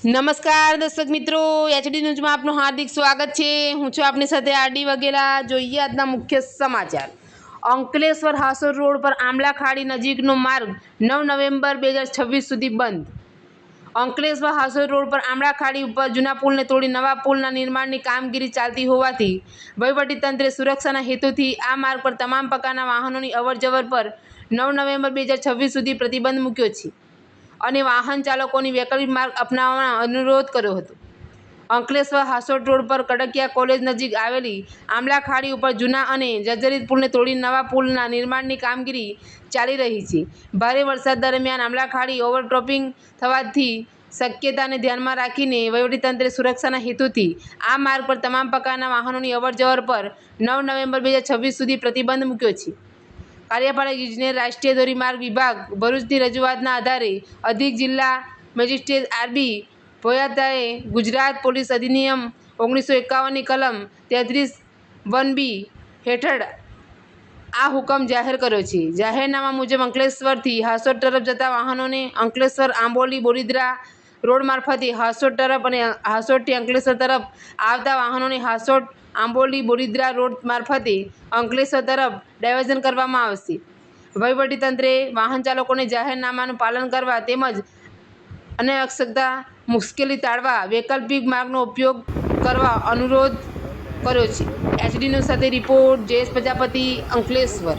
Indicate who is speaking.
Speaker 1: નમસ્કાર દર્શક મિત્રો, એચડી ન્યૂઝમાં આપનું હાર્દિક સ્વાગત છે। હું છું આપની સાથે આરડી વગેરા। જોઈએ આજના મુખ્ય સમાચાર। અંકલેશ્વર હાસોટ રોડ પર આંબલા ખાડી નજીકનો માર્ગ 9 નવેમ્બર 2026 સુધી બંધ। અંકલેશ્વર હાસોટ રોડ પર આંબલા ખાડી ઉપર જૂના પુલને તોડી નવા પુલના નિર્માણની કામગીરી ચાલતી હોવાથી વહીવટીતંત્રે સુરક્ષાના હેતુથી આ માર્ગ પર તમામ પ્રકારના વાહનોની અવરજવર પર 9 નવેમ્બર 2026 સુધી પ્રતિબંધ મૂક્યો છે અને વાહન ચાલકોની વૈકલ્પિક માર્ગ અપનાવવાનો અનુરોધ કર્યો હતો। અંકલેશ્વર હાસોટ રોડ પર કડકિયા કોલેજ નજીક આવેલી આંબલા ખાડી ઉપર જૂના અને જર્જરિત પુલને તોડી નવા પુલના નિર્માણની કામગીરી ચાલી રહી છે। ભારે વરસાદ દરમિયાન આંબલા ખાડી ઓવરટોપિંગ થવાની શક્યતાને ધ્યાનમાં રાખીને વહીવટીતંત્રે સુરક્ષાના હેતુથી આ માર્ગ પર તમામ પ્રકારના વાહનોની અવરજવર પર 9 નવેમ્બર 2026 સુધી પ્રતિબંધ મૂક્યો છે। કાર્યપાલક ઇજનેર, રાષ્ટ્રીય ધોરીમાર્ગ વિભાગ, ભરૂચની રજૂઆતના આધારે અધિક જિલ્લા મેજિસ્ટ્રેટ આર.બી. ભોયાતાએ ગુજરાત પોલીસ અધિનિયમ 1951ની કલમ 33(1)(b) હેઠળ આ હુકમ જાહેર કર્યો છે। જાહેરનામા મુજબ અંકલેશ્વરથી હાસોટ તરફ જતા વાહનોને અંકલેશ્વર આંબોલી બોરીદ્રા રોડ મારફતે હાસોટ તરફ અને હાસોટથી અંકલેશ્વર તરફ આવતા વાહનોને હાસોટ આંબોલી બોરીદ્રા રોડ મારફતે અંકલેશ્વર તરફ ડાયવર્ઝન કરવામાં આવશે। વહીવટીતંત્રે વાહન ચાલકોને જાહેરનામાનું પાલન કરવા તેમજ અનાવશ્યક મુશ્કેલી ટાળવા વૈકલ્પિક માર્ગનો ઉપયોગ કરવા અનુરોધ કર્યો છે। એચડી ન્યૂઝ સાથે રિપોર્ટ જયેશ પ્રજાપતિ, અંકલેશ્વર।